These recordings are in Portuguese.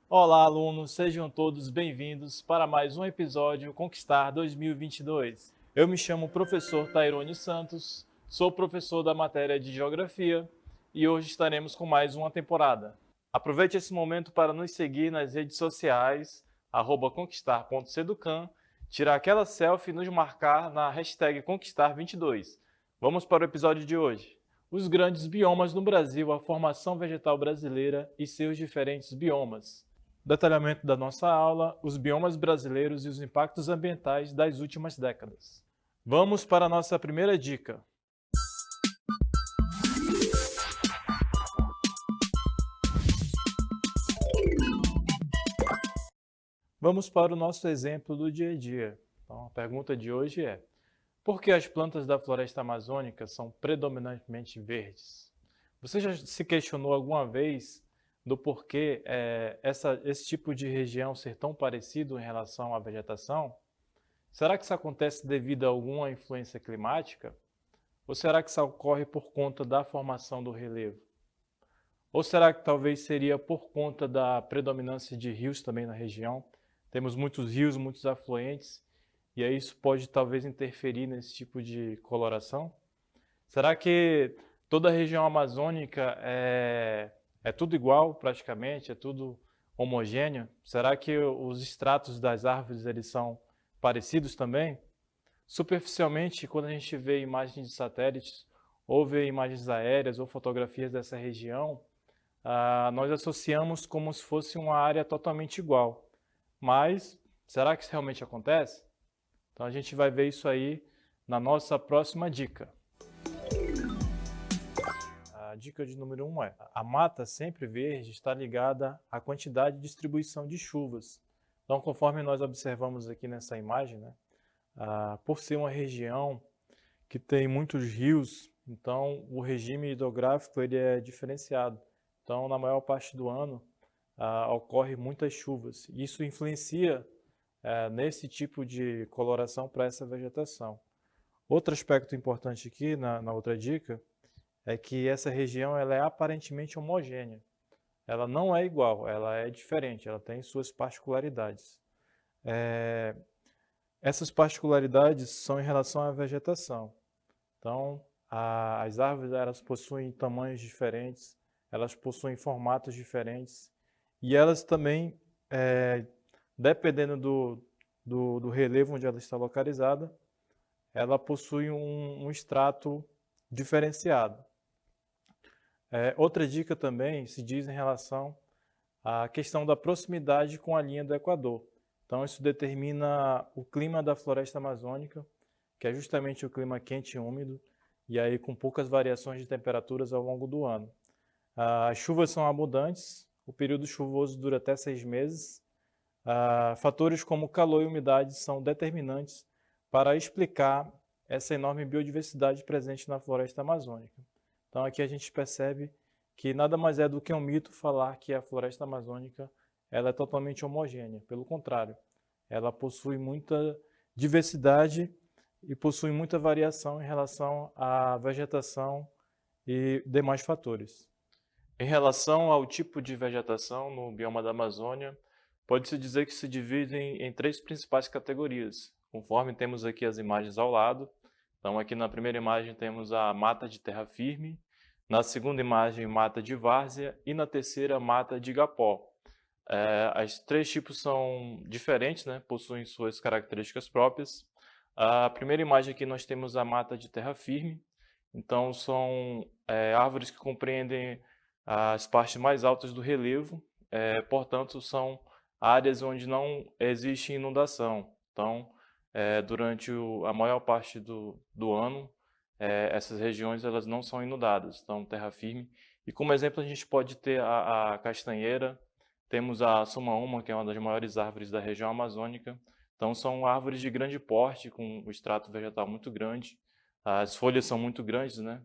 Olá, alunos, sejam todos bem-vindos para mais um episódio Conquistar 2022. Eu me chamo professor Tairone Santos, sou professor da matéria de Geografia e hoje estaremos com mais uma temporada. Aproveite esse momento para nos seguir nas redes sociais, @conquistar.seducan, tirar aquela selfie e nos marcar na hashtag Conquistar22. Vamos para o episódio de hoje. Os grandes biomas no Brasil, a formação vegetal brasileira e seus diferentes biomas. Detalhamento da nossa aula, os biomas brasileiros e os impactos ambientais das últimas décadas. Vamos para a nossa primeira dica. Vamos para o nosso exemplo do dia a dia. Então, a pergunta de hoje é: por que as plantas da floresta amazônica são predominantemente verdes? Você já se questionou alguma vez do porquê esse tipo de região ser tão parecido em relação à vegetação? Será que isso acontece devido a alguma influência climática? Ou será que isso ocorre por conta da formação do relevo? Ou será que talvez seria por conta da predominância de rios também na região? Temos muitos rios, muitos afluentes, e aí isso pode talvez interferir nesse tipo de coloração? Será que toda a região amazônica é tudo igual praticamente, é tudo homogêneo? Será que os estratos das árvores eles são parecidos também? Superficialmente, quando a gente vê imagens de satélites, ou vê imagens aéreas ou fotografias dessa região, nós associamos como se fosse uma área totalmente igual. Mas será que isso realmente acontece? Então a gente vai ver isso aí na nossa próxima dica. A dica de número 1 é: a mata sempre verde está ligada à quantidade de distribuição de chuvas. Então, conforme nós observamos aqui nessa imagem, né, por ser uma região que tem muitos rios, então o regime hidrográfico ele é diferenciado. Então, na maior parte do ano, ocorre muitas chuvas. Isso influencia nesse tipo de coloração para essa vegetação. Outro aspecto importante aqui, na outra dica, é que essa região ela é aparentemente homogênea. Ela não é igual, ela é diferente, ela tem suas particularidades. Essas particularidades são em relação à vegetação. Então, as árvores elas possuem tamanhos diferentes, elas possuem formatos diferentes e elas também, dependendo do relevo onde ela está localizada, ela possui um extrato diferenciado. Outra dica também se diz em relação à questão da proximidade com a linha do Equador. Então, isso determina o clima da floresta amazônica, que é justamente o clima quente e úmido, e aí com poucas variações de temperaturas ao longo do ano. As chuvas são abundantes, o período chuvoso dura até 6 meses. Fatores como calor e umidade são determinantes para explicar essa enorme biodiversidade presente na floresta amazônica. Então aqui a gente percebe que nada mais é do que um mito falar que a floresta amazônica ela é totalmente homogênea. Pelo contrário, ela possui muita diversidade e possui muita variação em relação à vegetação e demais fatores. Em relação ao tipo de vegetação no bioma da Amazônia, pode-se dizer que se dividem em 3 principais categorias, conforme temos aqui as imagens ao lado. Então, aqui na primeira imagem temos a mata de terra firme, na segunda imagem, mata de várzea e na terceira, mata de igapó. Os 3 tipos são diferentes, né? Possuem suas características próprias. A primeira imagem aqui nós temos a mata de terra firme, então são árvores que compreendem as partes mais altas do relevo, portanto são áreas onde não existe inundação. Então, durante a maior parte do ano, essas regiões elas não são inundadas, então terra firme. E como exemplo a gente pode ter a castanheira, temos a sumaúma, que é uma das maiores árvores da região amazônica. Então são árvores de grande porte, com o extrato vegetal muito grande, as folhas são muito grandes, né?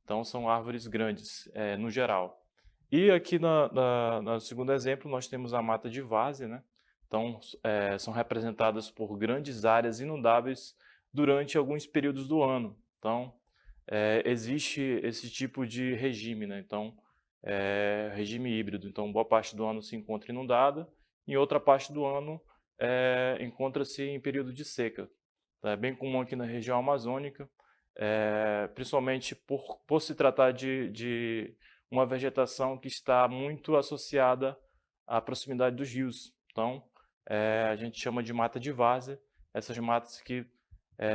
Então são árvores grandes, no geral. E aqui no segundo exemplo nós temos a mata de várzea, né? Então, são representadas por grandes áreas inundáveis durante alguns períodos do ano. Então, existe esse tipo de regime, né? Então, regime híbrido. Então, boa parte do ano se encontra inundada, e outra parte do ano encontra-se em período de seca. Tá? É bem comum aqui na região amazônica, principalmente por se tratar de uma vegetação que está muito associada à proximidade dos rios. Então, a gente chama de mata de várzea, essas matas que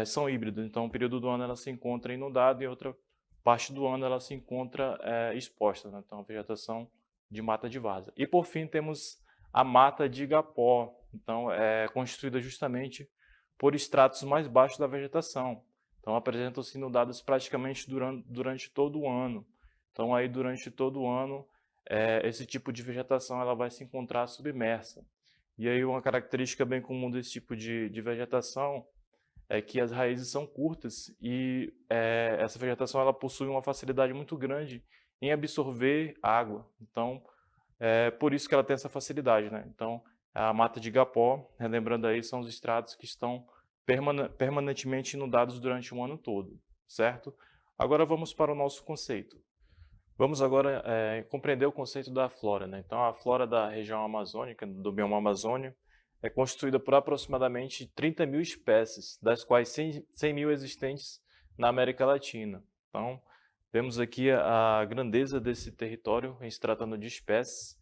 são híbridas. Então, um período do ano ela se encontra inundada e outra parte do ano ela se encontra exposta. Né? Então, a vegetação de mata de várzea. E, por fim, temos a mata de igapó. Então, é constituída justamente por estratos mais baixos da vegetação. Então, apresentam-se inundadas praticamente durante todo o ano. Então, aí, durante todo o ano, esse tipo de vegetação ela vai se encontrar submersa. E aí, uma característica bem comum desse tipo de vegetação é que as raízes são curtas e essa vegetação ela possui uma facilidade muito grande em absorver água. Então, por isso que ela tem essa facilidade, né? Então, a mata de igapó, relembrando aí, são os estratos que estão permanentemente inundados durante o ano todo, certo? Agora vamos para o nosso conceito. Vamos agora compreender o conceito da flora, né? Então, a flora da região amazônica, do bioma Amazônia, é constituída por aproximadamente 30 mil espécies, das quais 100 mil existentes na América Latina. Então, vemos aqui a grandeza desse território em se tratando de espécies.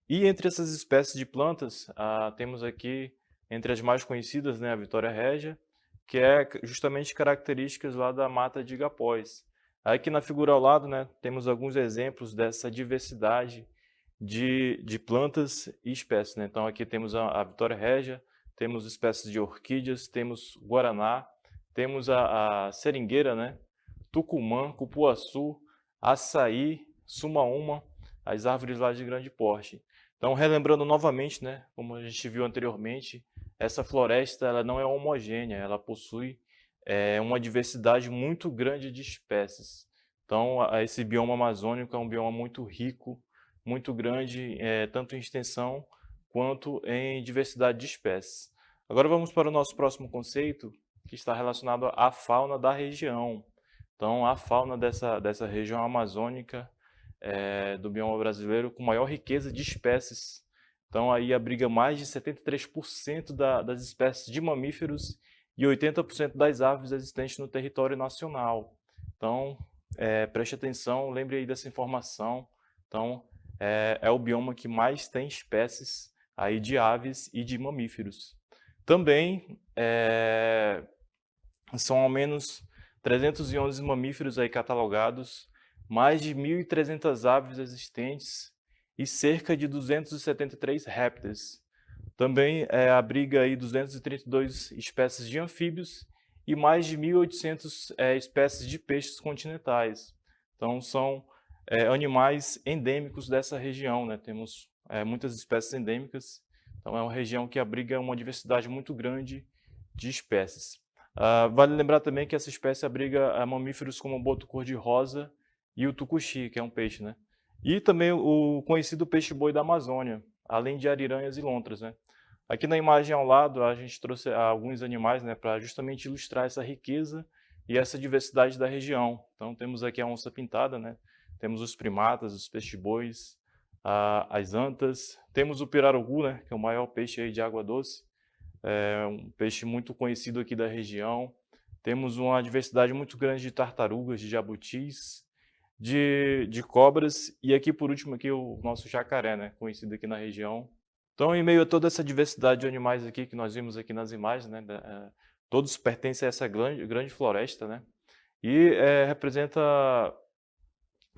E entre essas espécies de plantas, temos aqui, entre as mais conhecidas, né, a Vitória régia, que é justamente características lá da mata de igapós. Aqui na figura ao lado, né, temos alguns exemplos dessa diversidade de plantas e espécies. Né? Então, aqui temos a Vitória régia, temos espécies de orquídeas, temos guaraná, temos a seringueira, né? Tucumã, cupuaçu, açaí, sumaúma, as árvores lá de grande porte. Então, relembrando novamente, né, como a gente viu anteriormente, essa floresta ela não é homogênea, ela possui uma diversidade muito grande de espécies. Então, esse bioma amazônico é um bioma muito rico, muito grande, tanto em extensão quanto em diversidade de espécies. Agora vamos para o nosso próximo conceito, que está relacionado à fauna da região. Então, a fauna dessa região amazônica, do bioma brasileiro, com maior riqueza de espécies. Então, aí abriga mais de 73% das espécies de mamíferos e 80% das aves existentes no território nacional. Então, preste atenção, lembre aí dessa informação. Então, é o bioma que mais tem espécies aí de aves e de mamíferos. Também são ao menos 311 mamíferos aí catalogados, mais de 1.300 aves existentes e cerca de 273 répteis. Também abriga aí 232 espécies de anfíbios e mais de 1.800 espécies de peixes continentais. Então, são animais endêmicos dessa região, né? Temos muitas espécies endêmicas, então é uma região que abriga uma diversidade muito grande de espécies. Vale lembrar também que essa espécie abriga mamíferos como o boto cor-de-rosa e o tucuxi, que é um peixe, né? E também o conhecido peixe-boi da Amazônia, além de ariranhas e lontras, né? Aqui na imagem ao lado a gente trouxe alguns animais, né, para justamente ilustrar essa riqueza e essa diversidade da região. Então temos aqui a onça-pintada, né? Temos os primatas, os peixes-bois, as antas, temos o pirarucu, né, que é o maior peixe aí de água doce, um peixe muito conhecido aqui da região. Temos uma diversidade muito grande de tartarugas, de jabutis, de cobras e aqui por último aqui o nosso jacaré, né, conhecido aqui na região. Então, em meio a toda essa diversidade de animais aqui que nós vimos aqui nas imagens, né, todos pertencem a essa grande floresta, né, e representa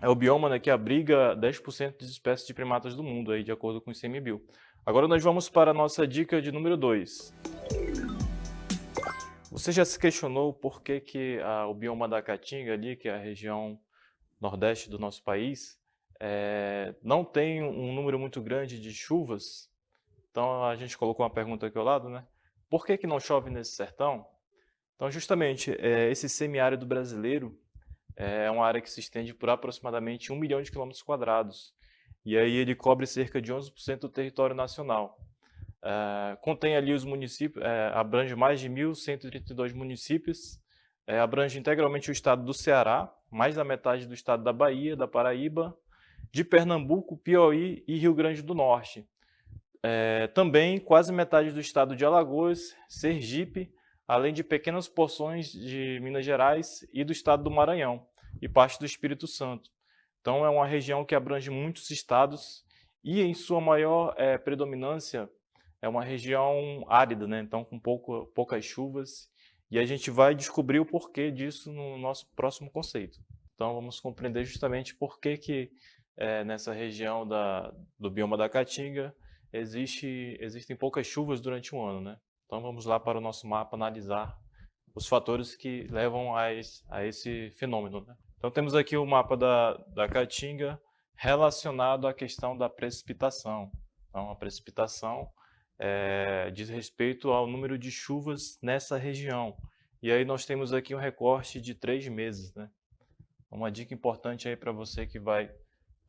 o bioma, né, que abriga 10% das espécies de primatas do mundo, aí, de acordo com o ICMBio. Agora nós vamos para a nossa dica de número 2. Você já se questionou por que o bioma da Caatinga ali, que é a região nordeste do nosso país, não tem um número muito grande de chuvas? Então a gente colocou uma pergunta aqui ao lado, né? Por que não chove nesse sertão? Então justamente esse semiárido brasileiro é uma área que se estende por aproximadamente 1 milhão de quilômetros quadrados. E aí ele cobre cerca de 11% do território nacional. contém ali os municípios, abrange mais de 1.132 municípios, abrange integralmente o estado do Ceará, mais da metade do estado da Bahia, da Paraíba, de Pernambuco, Piauí e Rio Grande do Norte. Também quase metade do estado de Alagoas, Sergipe, além de pequenas porções de Minas Gerais e do estado do Maranhão, e parte do Espírito Santo. Então é uma região que abrange muitos estados e em sua maior predominância é uma região árida, né? Então com poucas chuvas, e a gente vai descobrir o porquê disso no nosso próximo conceito. Então vamos compreender justamente por que nessa região do bioma da Caatinga existem poucas chuvas durante o ano, né? Então vamos lá para o nosso mapa analisar os fatores que levam a esse fenômeno, né? Então temos aqui o mapa da Caatinga relacionado à questão da precipitação. Então a precipitação diz respeito ao número de chuvas nessa região. E aí nós temos aqui um recorte de 3 meses, né? Uma dica importante aí para você que vai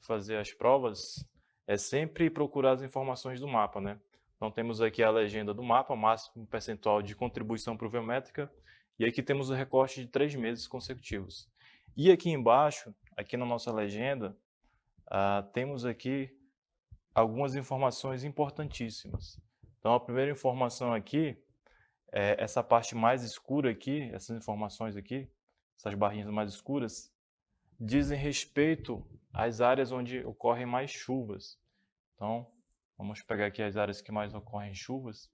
fazer as provas é sempre procurar as informações do mapa, né? Então temos aqui a legenda do mapa, máximo percentual de contribuição pluviométrica, e aqui temos o recorte de 3 meses consecutivos. E aqui embaixo, aqui na nossa legenda, temos aqui algumas informações importantíssimas. Então a primeira informação aqui é essa parte mais escura aqui, essas informações aqui, essas barrinhas mais escuras, dizem respeito às áreas onde ocorrem mais chuvas. Então, vamos pegar aqui as áreas que mais ocorrem chuvas.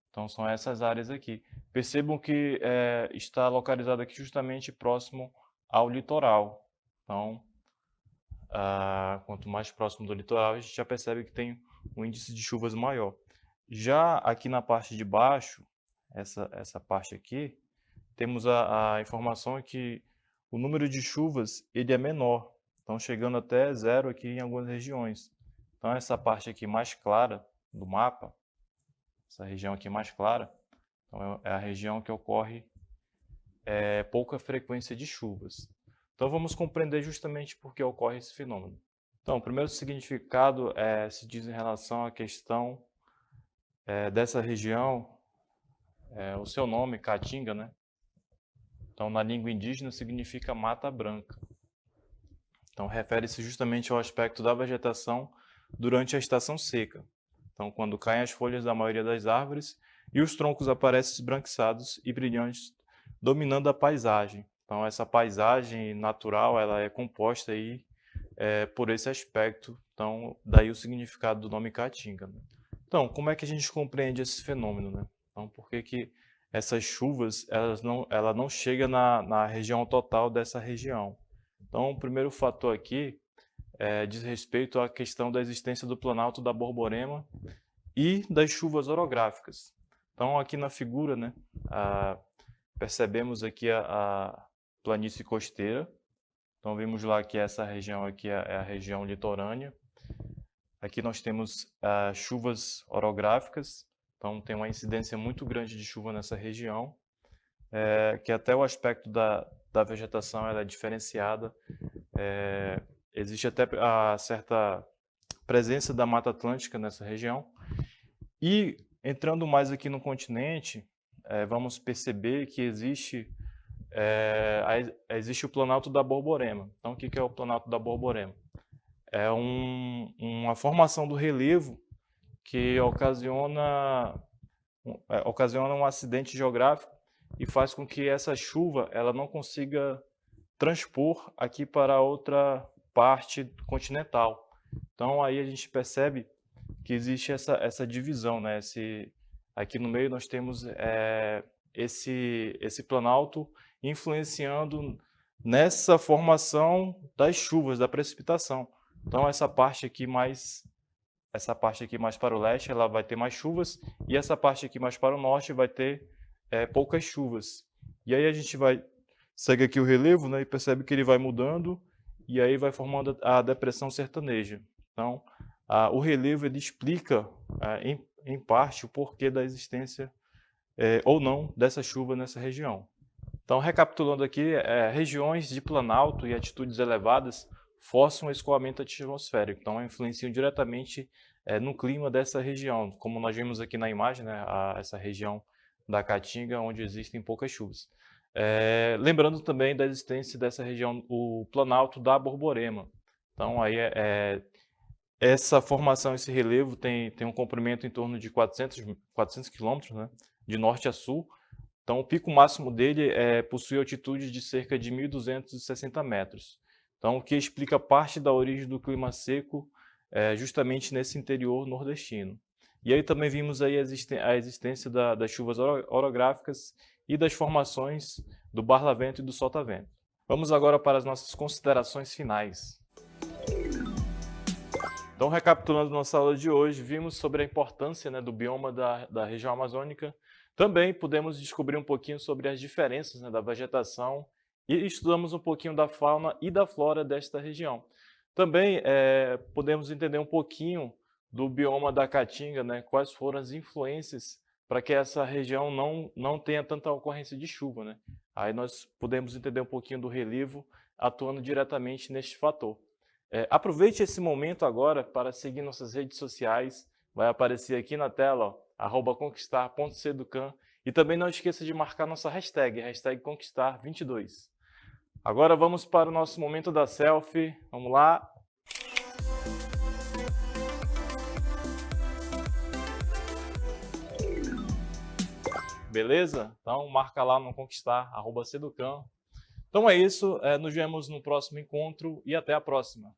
Então, são essas áreas aqui. Percebam que está localizado aqui justamente próximo ao litoral. Então, quanto mais próximo do litoral, a gente já percebe que tem um índice de chuvas maior. Já aqui na parte de baixo, essa parte aqui, temos a informação que o número de chuvas ele é menor, então chegando até 0 aqui em algumas regiões. Então essa parte aqui mais clara do mapa, essa região aqui mais clara, então é a região que ocorre pouca frequência de chuvas. Então vamos compreender justamente por que ocorre esse fenômeno. Então o primeiro significado se diz em relação à questão dessa região, o seu nome, Caatinga, né? Então, na língua indígena, significa mata branca. Então, refere-se justamente ao aspecto da vegetação durante a estação seca. Então, quando caem as folhas da maioria das árvores e os troncos aparecem esbranquiçados e brilhantes, dominando a paisagem. Então, essa paisagem natural ela é composta aí, por esse aspecto. Então, daí o significado do nome Caatinga, né? Então, como é que a gente compreende esse fenômeno, né? Então, por que essas chuvas ela não chega na região total dessa região? Então, o primeiro fator aqui diz respeito à questão da existência do Planalto da Borborema e das chuvas orográficas. Então, aqui na figura, né, percebemos aqui a planície costeira. Então, vimos lá que essa região aqui é a região litorânea. Aqui nós temos chuvas orográficas. Então, tem uma incidência muito grande de chuva nessa região, que até o aspecto da vegetação ela é diferenciada. Existe até a certa presença da Mata Atlântica nessa região. E, entrando mais aqui no continente, vamos perceber que existe o Planalto da Borborema. Então, o que é o Planalto da Borborema? É uma formação do relevo que ocasiona um acidente geográfico e faz com que essa chuva ela não consiga transpor aqui para outra parte continental. Então aí a gente percebe que existe essa divisão, né? Aqui no meio nós temos esse planalto influenciando nessa formação das chuvas, da precipitação. Então essa parte aqui mais para o leste ela vai ter mais chuvas e essa parte aqui mais para o norte vai ter poucas chuvas. E aí a gente segue aqui o relevo, né, e percebe que ele vai mudando e aí vai formando a depressão sertaneja. Então o relevo ele explica em parte o porquê da existência ou não dessa chuva nessa região. Então recapitulando aqui, regiões de planalto e altitudes elevadas forçam o escoamento atmosférico, então influenciam diretamente no clima dessa região, como nós vimos aqui na imagem, né, essa região da Caatinga, onde existem poucas chuvas. Lembrando também da existência dessa região, o Planalto da Borborema. Então, aí essa formação, esse relevo tem um comprimento em torno de 400 quilômetros, né, de norte a sul. Então, o pico máximo dele possui altitude de cerca de 1.260 metros. Então, o que explica parte da origem do clima seco justamente nesse interior nordestino. E aí também vimos aí a existência das chuvas orográficas e das formações do barlavento e do sotavento. Vamos agora para as nossas considerações finais. Então, recapitulando nossa aula de hoje, vimos sobre a importância, né, do bioma da região amazônica. Também pudemos descobrir um pouquinho sobre as diferenças, né, da vegetação e estudamos um pouquinho da fauna e da flora desta região. Também podemos entender um pouquinho do bioma da Caatinga, né, quais foram as influências para que essa região não tenha tanta ocorrência de chuva, né? Aí nós podemos entender um pouquinho do relevo atuando diretamente neste fator. Aproveite esse momento agora para seguir nossas redes sociais. Vai aparecer aqui na tela, @conquistar.seducan. E também não esqueça de marcar nossa hashtag conquistar22. Agora vamos para o nosso momento da selfie. Vamos lá. Beleza? Então marca lá no conquistar, @seducan. Então é isso, nos vemos no próximo encontro e até a próxima.